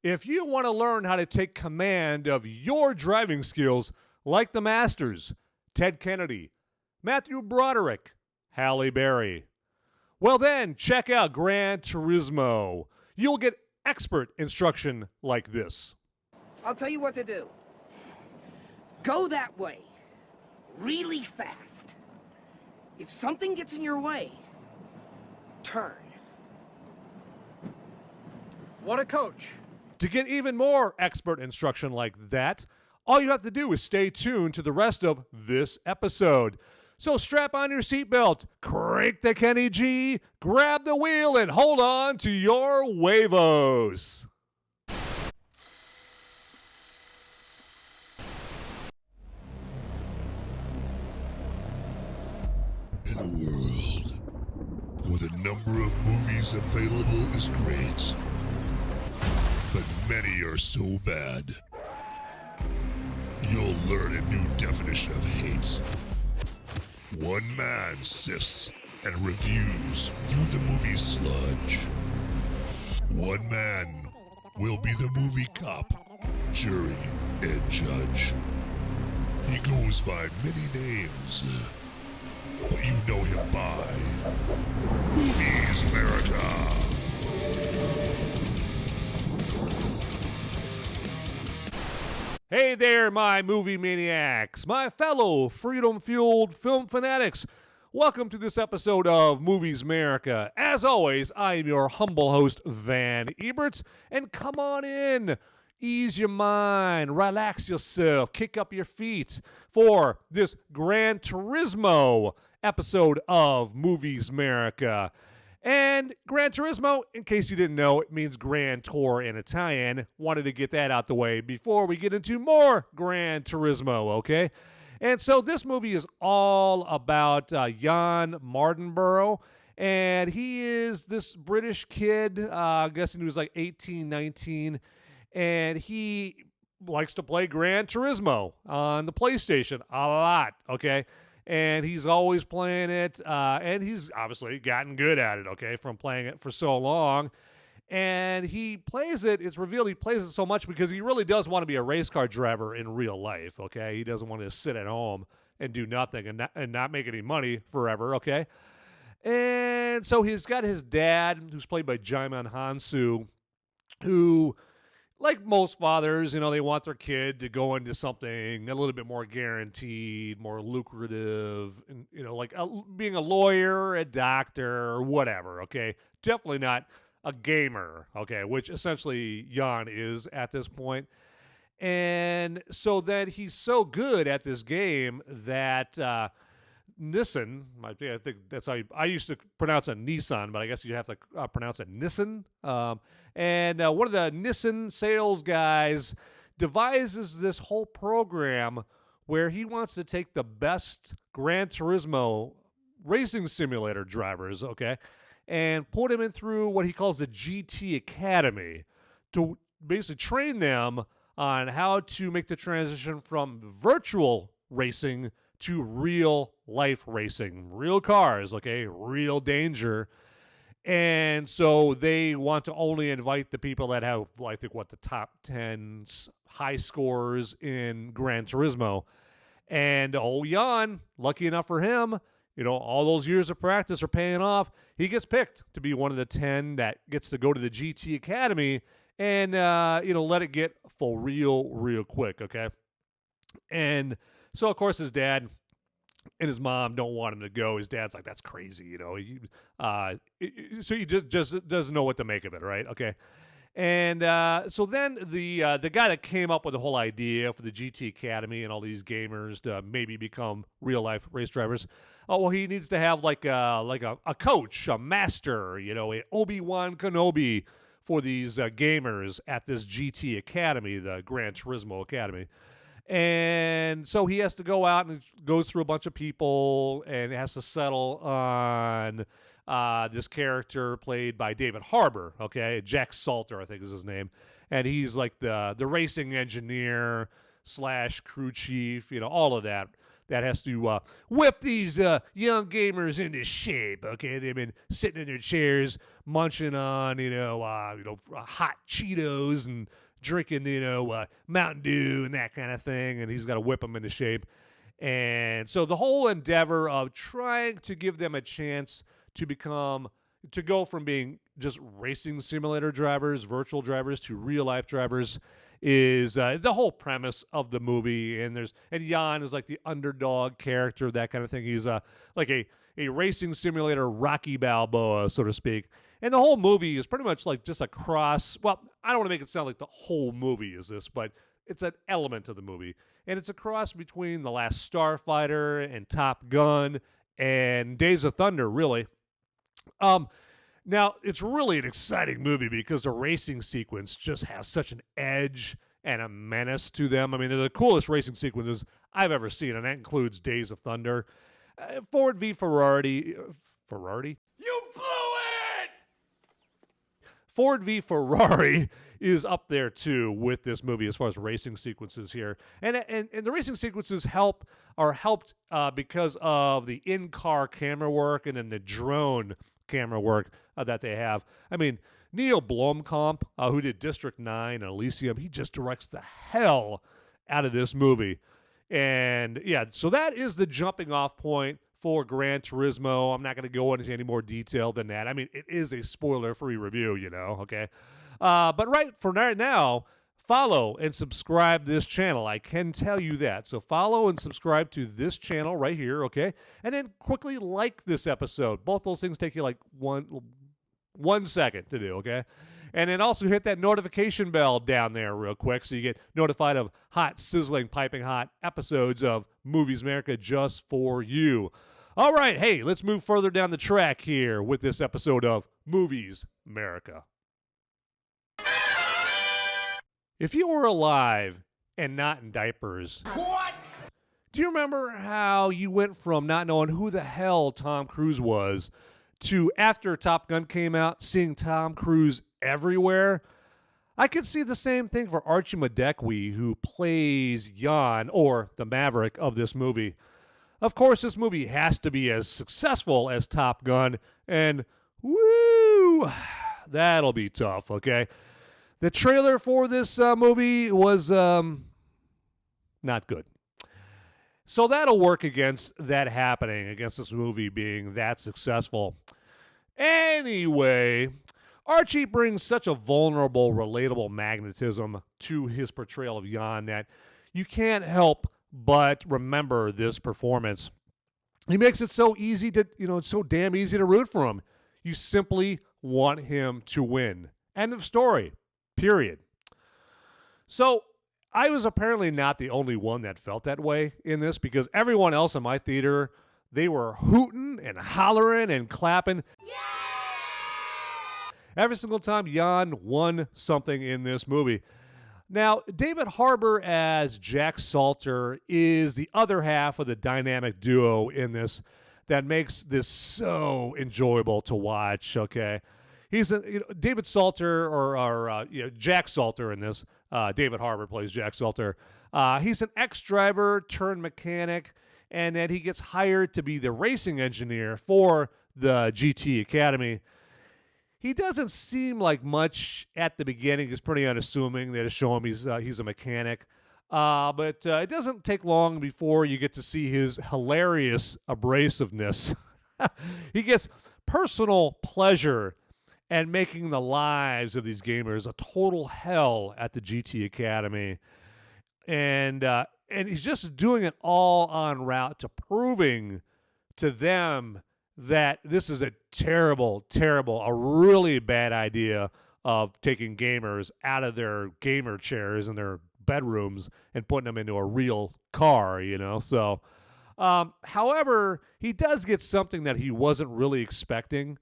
If you want to learn how to take command of your driving skills like the Masters, Ted Kennedy, Matthew Broderick, Halle Berry, well then check out Gran Turismo. You'll get expert instruction like this. I'll tell you what to do. Go that way, really fast. If something gets in your way, turn. What a coach. To get even more expert instruction like that, all you have to do is stay tuned to the rest of this episode. So strap on your seatbelt, crank the Kenny G, grab the wheel, and hold on to your huevos. In a world where the number of movies available is great, but many are so bad, you'll learn a new definition of hate. One man sifts and reviews through the movie sludge. One man will be the movie cop, jury, and judge. He goes by many names, but you know him by Movies America. Hey there, my movie maniacs, my fellow freedom-fueled film fanatics. Welcome to this episode of Movies America. As always, I am your humble host, Van Ebert, and come on in. Ease your mind, relax yourself, kick up your feet for this Gran Turismo episode of Movies America. And Gran Turismo, in case you didn't know, it means Grand Tour in Italian. Wanted to get that out the way before we get into more Gran Turismo, okay? And so this movie is all about Jan Mardenborough, and he is this British kid, I'm guessing he was like 18, 19, and he likes to play Gran Turismo on the PlayStation a lot, okay? And he's always playing it, and he's obviously gotten good at it, okay, from playing it for so long. And he plays it, it's revealed he plays it so much because he really does want to be a race car driver in real life, okay? He doesn't want to sit at home and do nothing and not make any money forever, okay? And so he's got his dad, who's played by Djimon Hounsou, who, like most fathers, you know, they want their kid to go into something a little bit more guaranteed, more lucrative, and, you know, like being a lawyer, a doctor, or whatever, okay? Definitely not a gamer, okay, which essentially Jan is at this point. And so then he's so good at this game that Nissan, I think that's how I used to pronounce it Nissan, but I guess you have to pronounce it Nissan. And one of the Nissan sales guys devises this whole program where he wants to take the best Gran Turismo racing simulator drivers, okay, and put them in through what he calls the GT Academy to basically train them on how to make the transition from virtual racing to real life racing, real cars, okay, real danger. And so they want to only invite the people that have, I think, the top 10 high scores in Gran Turismo. And Jan, lucky enough for him, you know, all those years of practice are paying off. He gets picked to be one of the 10 that gets to go to the GT Academy and, you know, let it get for real quick, okay? And so, of course, his dad and his mom don't want him to go. His dad's like, that's crazy, you know. So he just doesn't know what to make of it, right? Okay. And so then the guy that came up with the whole idea for the GT Academy and all these gamers to maybe become real life race drivers, he needs to have like a coach, a master, you know, a Obi-Wan Kenobi for these gamers at this GT Academy, the Gran Turismo Academy. And so he has to go out and goes through a bunch of people and has to settle on this character played by David Harbour, okay? Jack Salter, I think is his name. And he's like the racing engineer / crew chief, you know, all of that. that has to whip these young gamers into shape. Okay, they've been sitting in their chairs, munching on hot Cheetos and drinking Mountain Dew and that kind of thing, and he's got to whip them into shape. And so the whole endeavor of trying to give them a chance to go from being just racing simulator drivers, virtual drivers, to real life drivers is the whole premise of the movie. And Jan is like the underdog character, that kind of thing. He's like a racing simulator Rocky Balboa, so to speak. And the whole movie is pretty much like just a cross. Well, I don't want to make it sound like the whole movie is this, but it's an element of the movie. And it's a cross between The Last Starfighter and Top Gun and Days of Thunder, really. Now, it's really an exciting movie because the racing sequence just has such an edge and a menace to them. I mean, they're the coolest racing sequences I've ever seen, and that includes Days of Thunder. Ford v. Ferrari. Ferrari? You blew it! Ford v. Ferrari is up there, too, with this movie as far as racing sequences here. And the racing sequences are helped because of the in-car camera work and then the drone camera work that they have. I mean, Neil Blomkamp, who did District 9 and Elysium, he just directs the hell out of this movie. And yeah, so that is the jumping off point for Gran Turismo. I'm not going to go into any more detail than that. I mean, it is a spoiler-free review, okay? But right now, follow and subscribe this channel. I can tell you that. So follow and subscribe to this channel right here, okay? And then quickly like this episode. Both those things take you like one second to do, okay? And then also hit that notification bell down there real quick so you get notified of hot, sizzling, piping hot episodes of Movies America just for you. All right, hey, let's move further down the track here with this episode of Movies America. If you were alive and not in diapers, what? Do you remember how you went from not knowing who the hell Tom Cruise was to, after Top Gun came out, seeing Tom Cruise everywhere? I could see the same thing for Archie Madekwe, who plays Jan, or the Maverick, of this movie. Of course, this movie has to be as successful as Top Gun, and woo, that'll be tough, okay? The trailer for this movie was not good. So that'll work against that happening, against this movie being that successful. Anyway, Archie brings such a vulnerable, relatable magnetism to his portrayal of Jan that you can't help but remember this performance. He makes it so easy to, it's so damn easy to root for him. You simply want him to win. End of story. Period. So I was apparently not the only one that felt that way in this, because everyone else in my theater, they were hooting and hollering and clapping. Yeah! Every single time Jan won something in this movie. Now, David Harbour as Jack Salter is the other half of the dynamic duo in this that makes this so enjoyable to watch, okay? He's David Salter, or Jack Salter in this. David Harbour plays Jack Salter. He's an ex-driver turned mechanic, and then he gets hired to be the racing engineer for the GT Academy. He doesn't seem like much at the beginning. He's pretty unassuming. They just show him he's a mechanic. But it doesn't take long before you get to see his hilarious abrasiveness. He gets personal pleasure and making the lives of these gamers a total hell at the GT Academy. And he's just doing it all en route to proving to them that this is a terrible, a really bad idea of taking gamers out of their gamer chairs in their bedrooms and putting them into a real car, So, however, he does get something that he wasn't really expecting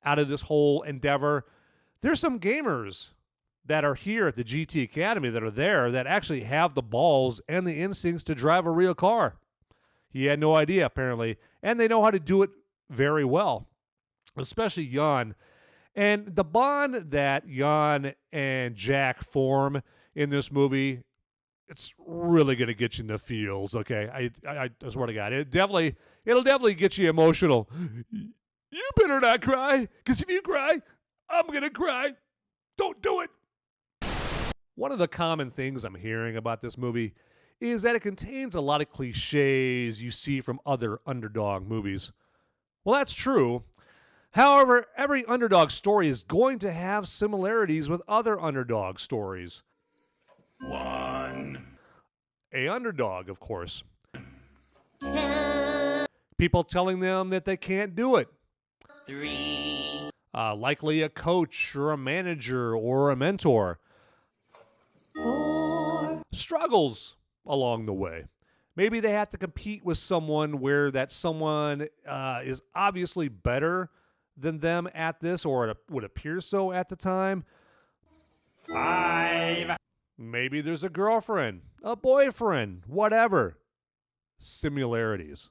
out of this whole endeavor. There's some gamers that are here at the GT Academy that are there that actually have the balls and the instincts to drive a real car. He had no idea, apparently, and they know how to do it very well, especially Jan. And the bond that Jan and Jack form in this movie it's really going to get you in the feels, okay? I swear to God. It'll definitely get you emotional. You better not cry, because if you cry, I'm going to cry. Don't do it. One of the common things I'm hearing about this movie is that it contains a lot of cliches you see from other underdog movies. Well, that's true. However, every underdog story is going to have similarities with other underdog stories. One. A underdog, of course. People telling them that they can't do it. 3. Likely a coach or a manager or a mentor. 4. Struggles along the way. Maybe they have to compete with someone where that someone is obviously better than them at this, or it would appear so at the time. 5. Maybe there's a girlfriend, a boyfriend, whatever. Similarities.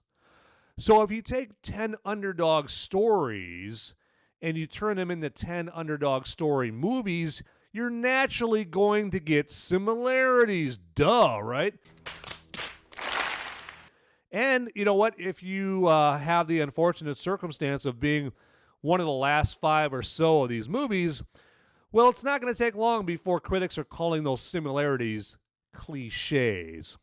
So if you take 10 underdog stories and you turn them into 10 underdog story movies, you're naturally going to get similarities. Duh, right? And you know what? If you have the unfortunate circumstance of being one of the last 5 or so of these movies, well, it's not going to take long before critics are calling those similarities cliches.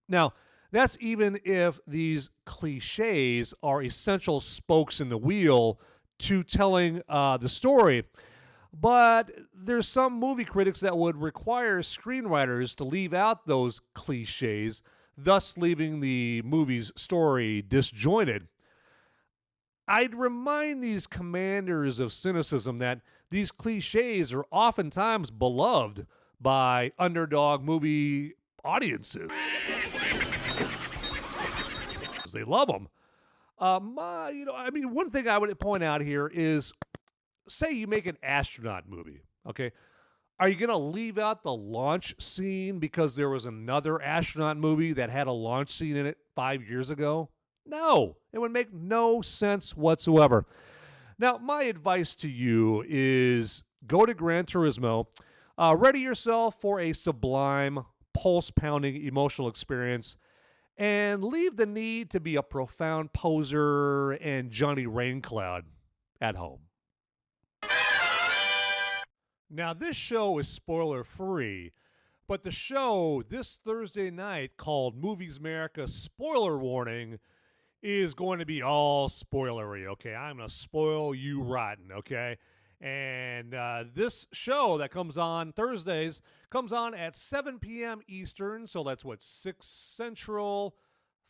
Now, that's even if these cliches are essential spokes in the wheel to telling the story. But there's some movie critics that would require screenwriters to leave out those cliches, thus leaving the movie's story disjointed. I'd remind these commanders of cynicism that these cliches are oftentimes beloved by underdog movie audiences. They love them. One thing I would point out here is, say you make an astronaut movie, okay? Are you going to leave out the launch scene because there was another astronaut movie that had a launch scene in it 5 years ago? No, it would make no sense whatsoever. Now, my advice to you is go to Gran Turismo, ready yourself for a sublime, pulse-pounding emotional experience, and leave the need to be a profound poser and Johnny Raincloud at home. Now, this show is spoiler-free, but the show this Thursday night called Movies America Spoiler Warning is going to be all spoilery, okay? I'm going to spoil you rotten, okay? And this show that comes on Thursdays comes on at 7 p.m. Eastern, so that's 6 Central,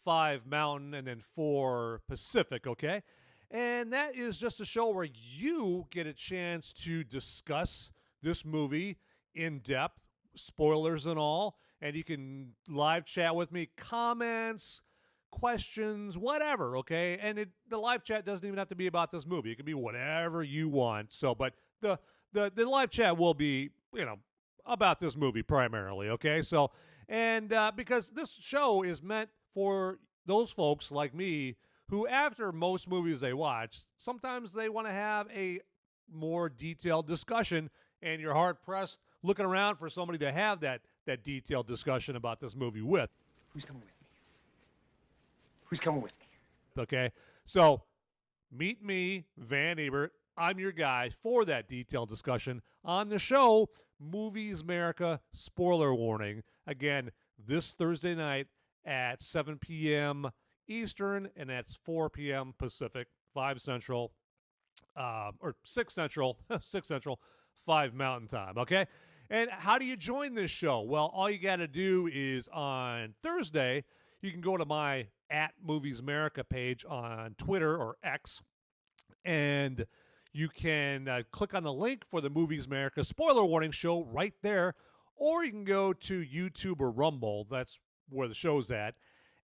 5 Mountain, and then 4 Pacific, okay? And that is just a show where you get a chance to discuss this movie in depth, spoilers and all, and you can live chat with me, comments, questions, whatever, okay? And the live chat doesn't even have to be about this movie. It can be whatever you want. So, but the live chat will be, about this movie primarily, okay? So, and because this show is meant for those folks like me who, after most movies they watch, sometimes they want to have a more detailed discussion, and you're hard-pressed looking around for somebody to have that detailed discussion about this movie with. Who's coming with me? Who's coming with me? Okay, so meet me, Van Ebert. I'm your guy for that detailed discussion on the show, Movies America Spoiler Warning. Again, this Thursday night at 7 p.m. Eastern, and that's 4 p.m. Pacific, 5 Central, or 6 Central, 6 Central, 5 Mountain Time, okay? And how do you join this show? Well, all you got to do is on Thursday, you can go to my @MoviesAmerica page on Twitter or X, and you can click on the link for the Movies America Spoiler Warning show right there, or you can go to YouTube or Rumble. That's where the show's at,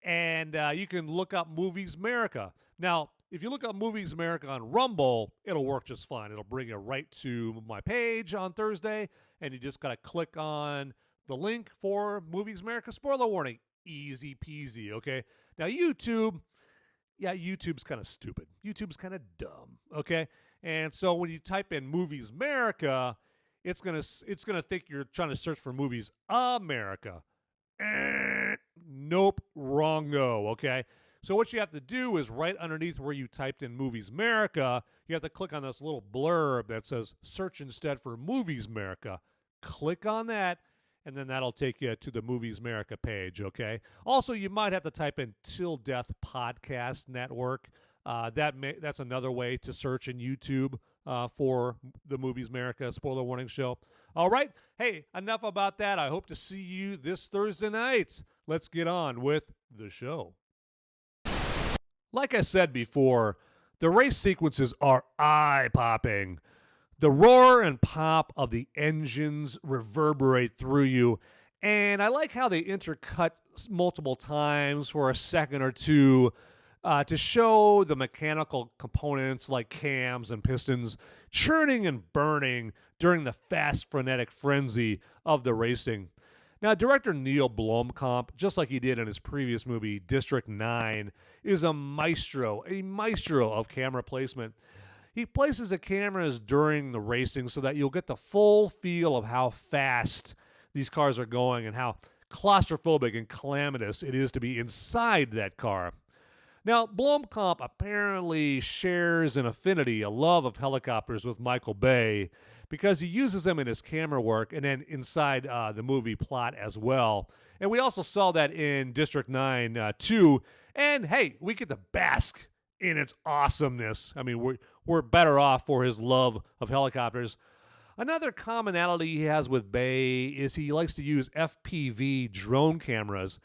and you can look up Movies America. Now, if you look up Movies America on Rumble, it'll work just fine. It'll bring you right to my page on Thursday, and you just got to click on the link for Movies America Spoiler Warning. Easy peasy, okay? Now, YouTube's kind of stupid. YouTube's kind of dumb, okay? And so when you type in Movies America, it's gonna think you're trying to search for Movies America. Nope, wrong-o, okay? So what you have to do is right underneath where you typed in Movies America, you have to click on this little blurb that says search instead for Movies America. Click on that, and then that'll take you to the Movies America page, okay? Also, you might have to type in Till Death Podcast Network. That's another way to search in YouTube for the Movies America Spoiler Warning Show. All right. Hey, enough about that. I hope to see you this Thursday night. Let's get on with the show. Like I said before, the race sequences are eye-popping. The roar and pop of the engines reverberate through you, and I like how they intercut multiple times for a second or two to show the mechanical components like cams and pistons churning and burning during the fast, frenetic frenzy of the racing. Now, director Neil Blomkamp, just like he did in his previous movie, District 9, is a maestro of camera placement. He places the cameras during the racing so that you'll get the full feel of how fast these cars are going and how claustrophobic and calamitous it is to be inside that car. Now, Blomkamp apparently shares an affinity, a love of helicopters with Michael Bay, because he uses them in his camera work and then inside the movie plot as well. And we also saw that in District 9 too. And hey, we get to bask in its awesomeness. I mean, we're better off for his love of helicopters. Another commonality he has with Bay is he likes to use FPV drone cameras.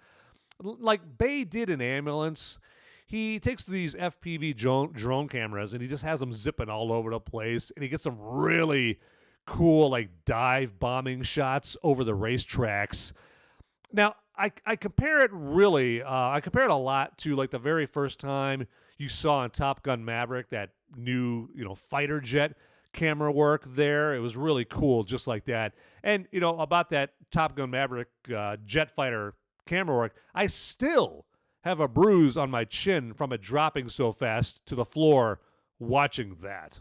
Like Bay did in Ambulance, he takes these FPV drone cameras and he just has them zipping all over the place, and he gets some really cool like dive bombing shots over the racetracks. Now, I compare it a lot to like the very first time you saw in Top Gun Maverick that new, fighter jet camera work there. It was really cool, just like that. And, about that Top Gun Maverick jet fighter camera work, I still have a bruise on my chin from it dropping so fast to the floor watching that.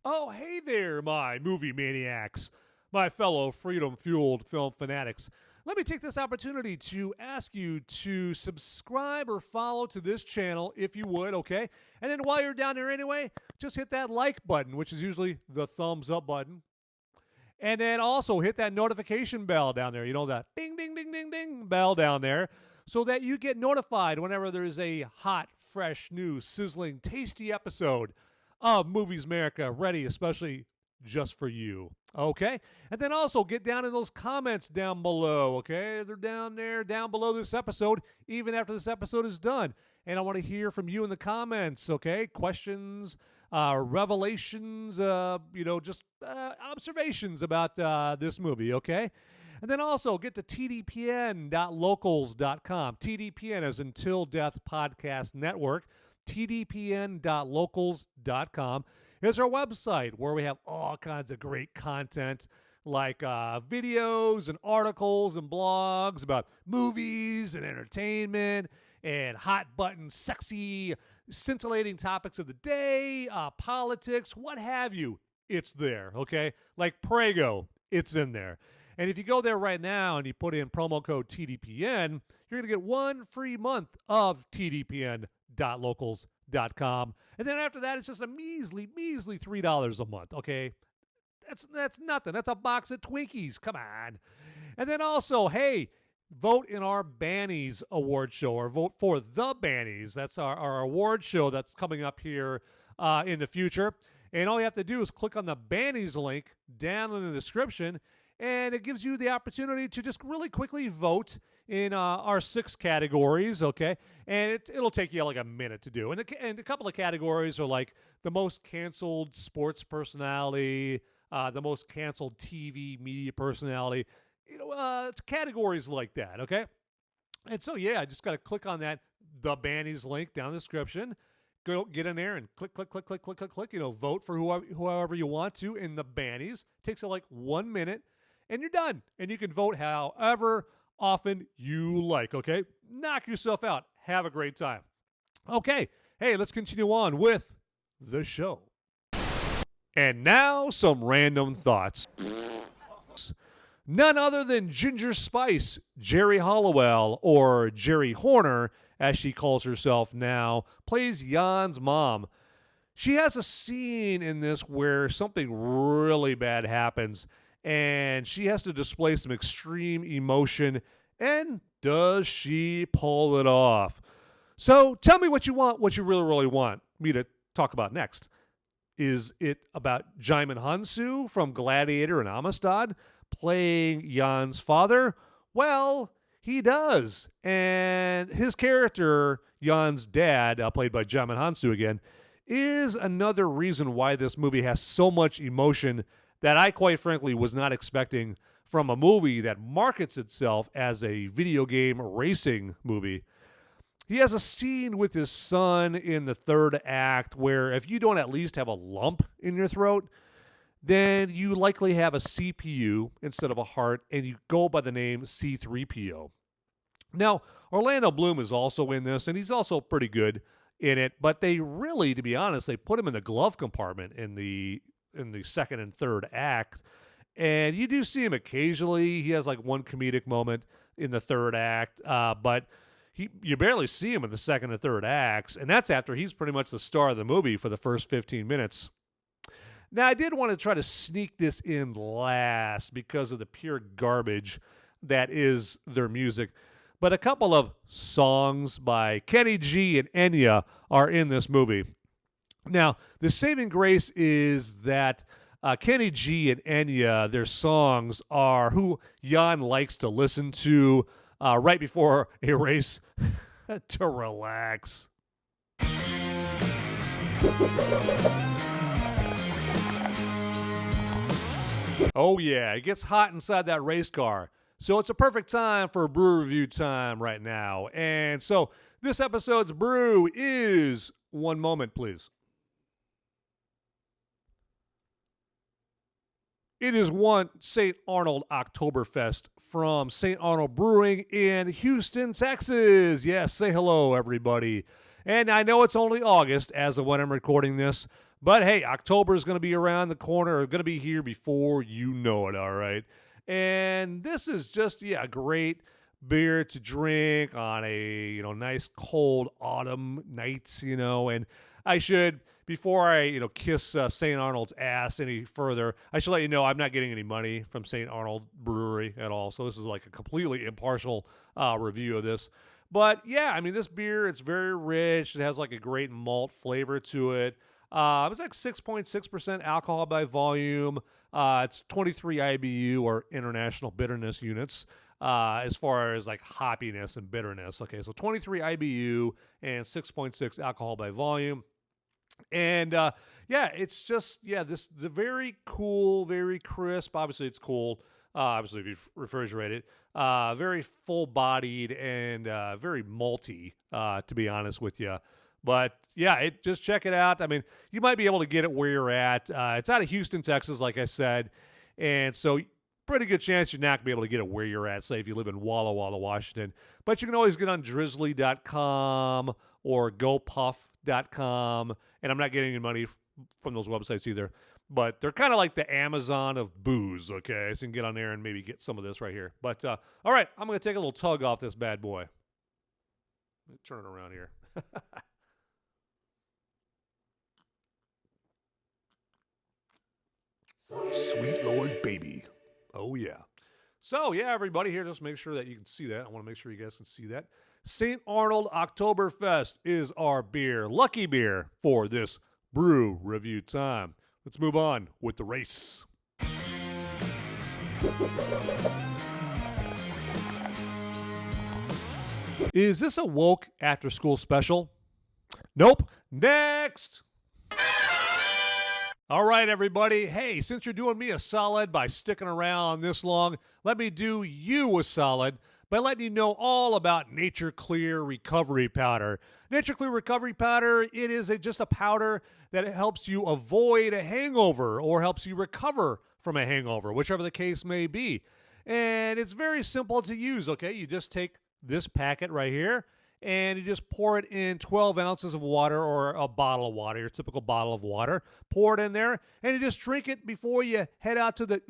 Oh, hey there, my movie maniacs, my fellow freedom-fueled film fanatics. Let me take this opportunity to ask you to subscribe or follow to this channel if you would, okay? And then while you're down there anyway, just hit that like button, which is usually the thumbs up button. And then also hit that notification bell down there. That ding, ding, ding, ding, ding bell down there so that you get notified whenever there's a hot, fresh, new, sizzling, tasty episode of Movies America ready, especially just for you. Okay? And then also get down in those comments down below, okay? They're down there, down below this episode, even after this episode is done. And I want to hear from you in the comments, okay? Questions, revelations, just observations about this movie, okay? And then also get to tdpn.locals.com. TDPN as in Till Death Podcast Network. tdpn.locals.com is our website where we have all kinds of great content like videos and articles and blogs about movies and entertainment and hot button, sexy, scintillating topics of the day, politics, what have you. It's there, okay? Like Prego, it's in there. And if you go there right now and you put in promo code TDPN, you're going to get 1 free month of tdpn.locals.com. And then after that, it's just a measly $3 a month, okay? That's nothing. That's a box of Twinkies. Come on. And then also, hey, vote in our Bannies award show, or vote for the Bannies. That's our award show that's coming up here in the future. And all you have to do is click on the Bannies link down in the description, and it gives you the opportunity to just really quickly vote in our 6 categories, okay? And it'll take you like a minute to do. And a couple of categories are like the most canceled sports personality, the most canceled TV media personality. It's categories like that, okay? And so, yeah, I just got to click on that, the Bannies link down in the description. Go get in there and click, vote for whoever you want to in the Bannies. Takes like 1 minute, and you're done. And you can vote however often you like, okay? Knock yourself out. Have a great time. Okay, hey, let's continue on with the show. And now, some random thoughts. None other than Ginger Spice, Jerry Hollowell, or Jerry Horner, as she calls herself now, plays Jan's mom. She has a scene in this where something really bad happens, and she has to display some extreme emotion, and does she pull it off? So tell me what you want, what you really, really want me to talk about next. Is it about Djimon Hounsou from Gladiator and Amistad playing Jan's father? Well, he does. And his character, Jan's dad, played by Djimon Hounsou again, is another reason why this movie has so much emotion that I quite frankly was not expecting from a movie that markets itself as a video game racing movie. He has a scene with his son in the third act where if you don't at least have a lump in your throat, then you likely have a CPU instead of a heart, and you go by the name C-3PO. Now, Orlando Bloom is also in this, and he's also pretty good in it, but they really, to be honest, they put him in the glove compartment in the second and third act, and you do see him occasionally. He has like one comedic moment in the third act, but you barely see him in the second and third acts, and that's after he's pretty much the star of the movie for the first 15 minutes. Now, I did want to try to sneak this in last because of the pure garbage that is their music, but a couple of songs by Kenny G and Enya are in this movie. Now, the saving grace is that Kenny G and Enya, their songs are who Jan likes to listen to right before a race to relax. Oh yeah, it gets hot inside that race car. So it's a perfect time for brew review time right now. And so this episode's brew is one moment, please. It is one St. Arnold Oktoberfest from St. Arnold Brewing in Houston, Texas. Yes, say hello, everybody. And I know it's only August as of when I'm recording this, but hey, October is going to be around the corner, or going to be here before you know it, all right? And this is just, a great beer to drink on a, nice cold autumn night, and I should, before I, kiss St. Arnold's ass any further, I should let you know I'm not getting any money from St. Arnold Brewery at all. So this is like a completely impartial review of this. But yeah, I mean, this beer, it's very rich. It has like a great malt flavor to it. It's like 6.6% alcohol by volume. It's 23 IBU, or international bitterness units, as far as like hoppiness and bitterness. Okay, so 23 IBU and 6.6 alcohol by volume. And it's just, the very cool, very crisp. Obviously, it's cold. Obviously, if you refrigerate it. Very full-bodied and very malty, to be honest with you. But yeah, just check it out. I mean, you might be able to get it where you're at. It's out of Houston, Texas, like I said. And so pretty good chance you're not going to be able to get it where you're at, say if you live in Walla Walla, Washington. But you can always get on drizzly.com or gopuff.com. And I'm not getting any money from those websites either. But they're kind of like the Amazon of booze, okay? So you can get on there and maybe get some of this right here. But, all right, I'm going to take a little tug off this bad boy. Let me turn it around here. Sweet Lord Baby. Oh, yeah. So, yeah, everybody here, just make sure that you can see that. I want to make sure you guys can see that. St. Arnold Oktoberfest is our beer, lucky beer, for this brew review time. Let's move on with the race. Is this a woke after-school special? Nope. Next! All right, everybody. Hey, since you're doing me a solid by sticking around this long, let me do you a solid by letting you know all about Nature Clear Recovery Powder. Nature Clear Recovery Powder, it is just a powder that helps you avoid a hangover or helps you recover from a hangover, whichever the case may be. And it's very simple to use, okay? You just take this packet right here and you just pour it in 12 ounces of water or a bottle of water, your typical bottle of water. Pour it in there, and you just drink it before you head out to the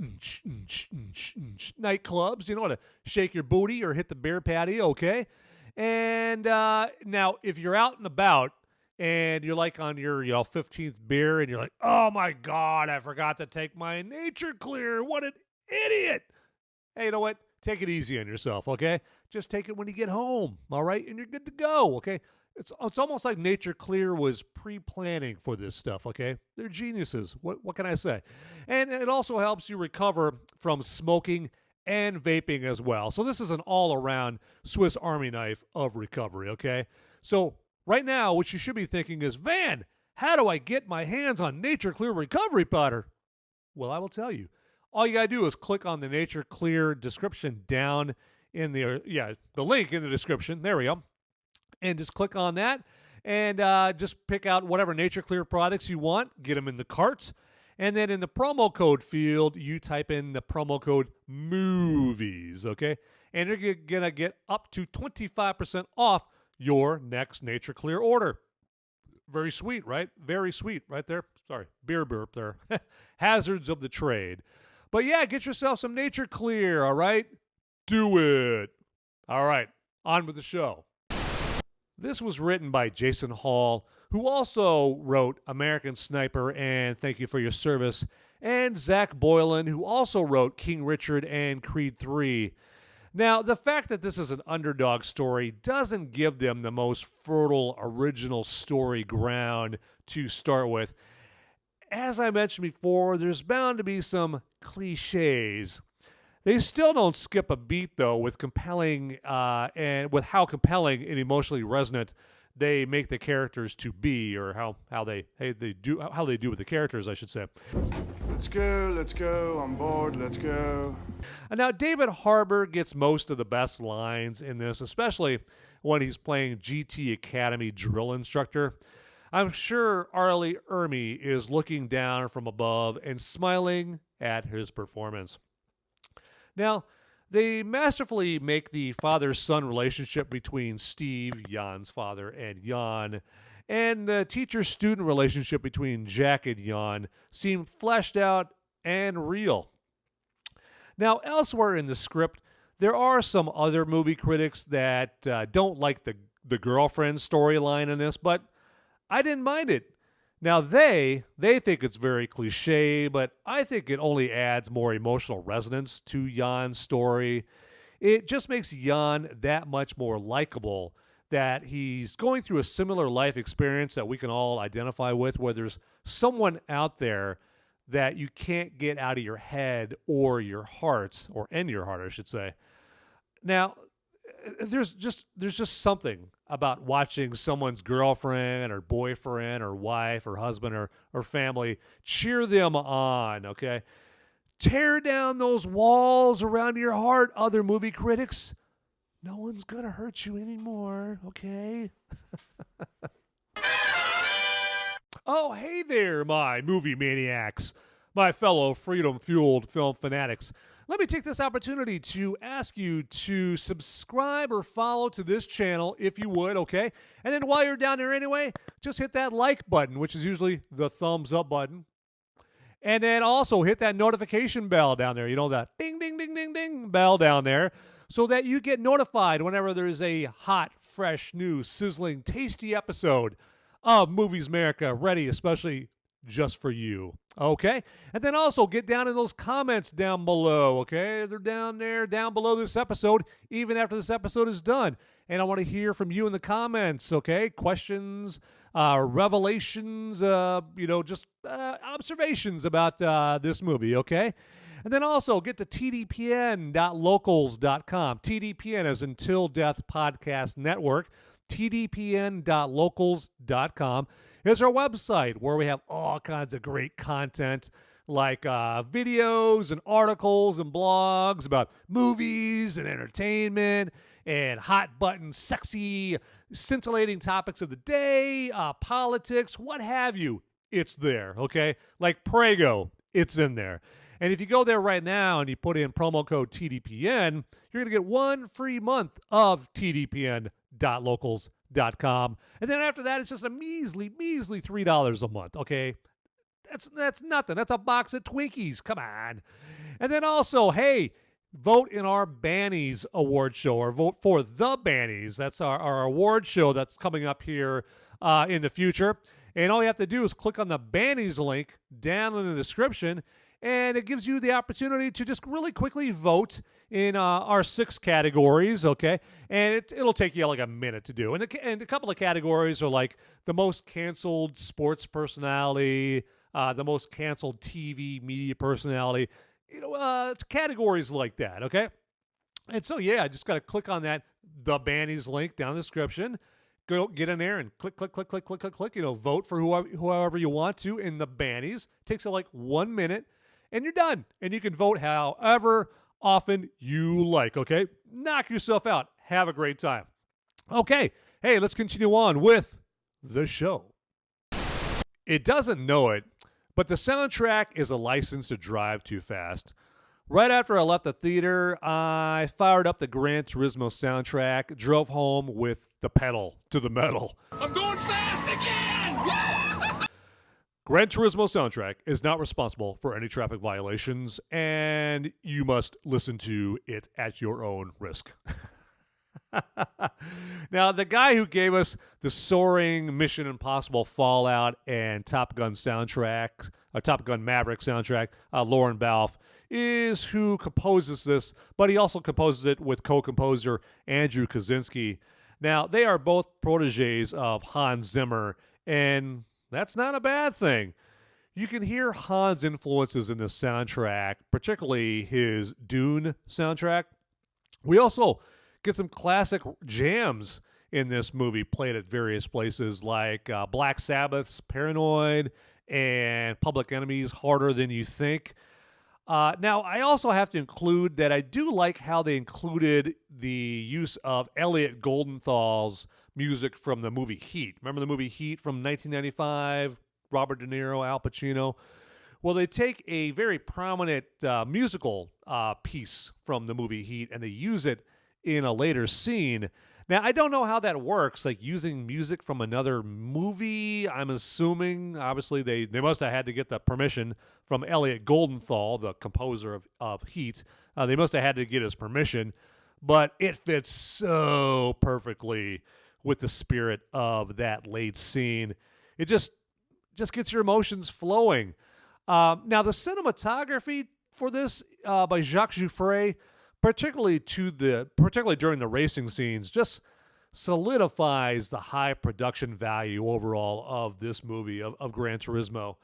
nightclubs, to shake your booty or hit the beer patio, okay? And now, if you're out and about, and you're like on your 15th beer, and you're like, oh my God, I forgot to take my Nature Clear. What an idiot. Hey, you know what? Take it easy on yourself, okay? Just take it when you get home, all right? And you're good to go, okay? It's almost like Nature Clear was pre-planning for this stuff, okay? They're geniuses. What can I say? And it also helps you recover from smoking and vaping as well. So this is an all-around Swiss Army knife of recovery, okay? So right now, what you should be thinking is, Van, how do I get my hands on Nature Clear recovery powder? Well, I will tell you. All you got to do is click on the Nature Clear description down in the link in the description. There we go. And just click on that and just pick out whatever Nature Clear products you want. Get them in the cart. And then in the promo code field, you type in the promo code MOVIES, okay? And you're going to get up to 25% off your next Nature Clear order. Very sweet, right? Very sweet right there. Sorry, beer burp there. Hazards of the trade. But yeah, get yourself some Nature Clear, all right? Do it. All right, on with the show. This was written by Jason Hall, who also wrote American Sniper and Thank You for Your Service, and Zach Boylan, who also wrote King Richard and Creed 3. Now, the fact that this is an underdog story doesn't give them the most fertile original story ground to start with. As I mentioned before, there's bound to be some cliches. They still don't skip a beat, though, with compelling and with how compelling and emotionally resonant they make the characters to be, or how they do with the characters, I should say. Let's go, on board, let's go. And now David Harbour gets most of the best lines in this, especially when he's playing GT Academy drill instructor. I'm sure Arlie Ermy is looking down from above and smiling at his performance. Now, they masterfully make the father-son relationship between Steve, Jan's father, and Jan, and the teacher-student relationship between Jack and Jan seem fleshed out and real. Now, elsewhere in the script, there are some other movie critics that don't like the girlfriend storyline in this, but I didn't mind it. Now, they think it's very cliche, but I think it only adds more emotional resonance to Jan's story. It just makes Jan that much more likable, that he's going through a similar life experience that we can all identify with, where there's someone out there that you can't get out of your head or your heart, or in your heart, I should say. Now, there's just something about watching someone's girlfriend or boyfriend or wife or husband or family cheer them on, okay? Tear down those walls around your heart, other movie critics. No one's going to hurt you anymore, okay? Oh, hey there, my movie maniacs, my fellow freedom-fueled film fanatics. Let me take this opportunity to ask you to subscribe or follow to this channel if you would, okay? And then while you're down there anyway, just hit that like button, which is usually the thumbs up button. And then also hit that notification bell down there. You know, that ding, ding, ding, ding, ding bell down there, so that you get notified whenever there's a hot, fresh, new, sizzling, tasty episode of Movies America ready, especially just for you, okay? And then also get down in those comments down below, okay? They're down there, down below this episode, even after this episode is done. And I want to hear from you in the comments, okay? Questions, revelations, just observations about this movie, okay? And then also get to tdpn.locals.com. TDPN as in Till Death Podcast Network. tdpn.locals.com is our website where we have all kinds of great content like videos and articles and blogs about movies and entertainment and hot button, sexy, scintillating topics of the day, politics, what have you. It's there, okay? Like Prego, it's in there. And if you go there right now and you put in promo code TDPN, you're going to get 1 free month of TDPN moviesludge.locals.com. And then after that, it's just a measly $3 a month, okay? That's nothing. That's a box of Twinkies. Come on. And then also, hey, vote in our Bannies award show, or vote for the Bannies. That's our award show that's coming up here in the future. And all you have to do is click on the Bannies link down in the description, and it gives you the opportunity to just really quickly vote in our 6 categories, okay? And it'll take you like a minute to do. And a couple of categories are like the most canceled sports personality, the most canceled TV media personality. It's categories like that, okay? And so, yeah, just got to click on that, the Bannies link down in the description. Go get in there and click. Vote for whoever you want to in the Bannies. Takes like 1 minute, and you're done. And you can vote however often you like, okay? Knock yourself out. Have a great time. Okay, hey, let's continue on with the show. It doesn't know it, but the soundtrack is a license to drive too fast. Right after I left the theater, I fired up the Gran Turismo soundtrack, drove home with the pedal to the metal. I'm going fast again! Gran Turismo soundtrack is not responsible for any traffic violations, and you must listen to it at your own risk. Now, the guy who gave us the soaring Mission Impossible Fallout and Top Gun soundtrack, Top Gun Maverick soundtrack, Lauren Balfe, is who composes this, but he also composes it with co-composer Andrew Kaczynski. Now, they are both proteges of Hans Zimmer, and that's not a bad thing. You can hear Hans' influences in the soundtrack, particularly his Dune soundtrack. We also get some classic jams in this movie played at various places, like Black Sabbath's Paranoid and Public Enemy's Harder Than You Think. Now, I also have to include that I do like how they included the use of Elliot Goldenthal's music from the movie Heat. Remember the movie Heat from 1995? Robert De Niro, Al Pacino. Well, they take a very prominent musical piece from the movie Heat, and they use it in a later scene. Now, I don't know how that works, like using music from another movie. I'm assuming, obviously, they must have had to get the permission from Elliot Goldenthal, the composer of Heat. They must have had to get his permission, but it fits so perfectly with the spirit of that late scene. It just gets your emotions flowing. Now, the cinematography for this by Jacques Jouffret, particularly during the racing scenes, just solidifies the high production value overall of this movie, of Gran Turismo.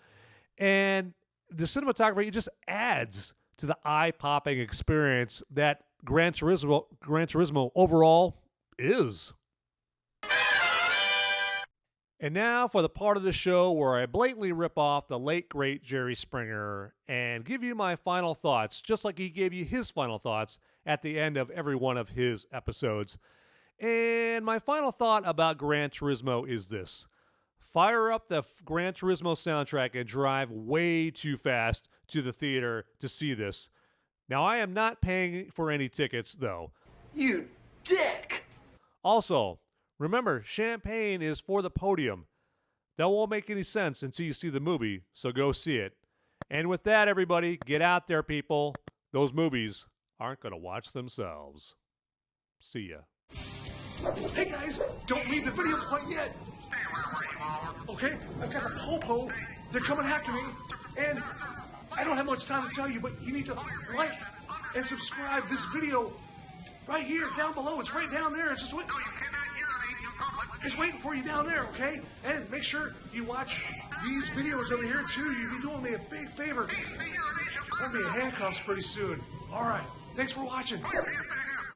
And the cinematography, it just adds to the eye-popping experience that Gran Turismo overall is. And now for the part of the show where I blatantly rip off the late, great Jerry Springer and give you my final thoughts, just like he gave you his final thoughts at the end of every one of his episodes. And my final thought about Gran Turismo is this. Fire up the Gran Turismo soundtrack and drive way too fast to the theater to see this. Now, I am not paying for any tickets, though. You dick! Also, remember, champagne is for the podium. That won't make any sense until you see the movie, so go see it. And with that, everybody, get out there, people. Those movies aren't going to watch themselves. See ya. Hey guys, don't leave the video quite yet. Okay, I've got the Popo. They're coming after me, and I don't have much time to tell you, but you need to like and subscribe this video right here, down below. It's right down there. It's just waiting. It's waiting for you down there, okay? And make sure you watch these videos over here too. You'll be doing me a big favor. I'll be in handcuffs pretty soon. All right. Thanks for watching.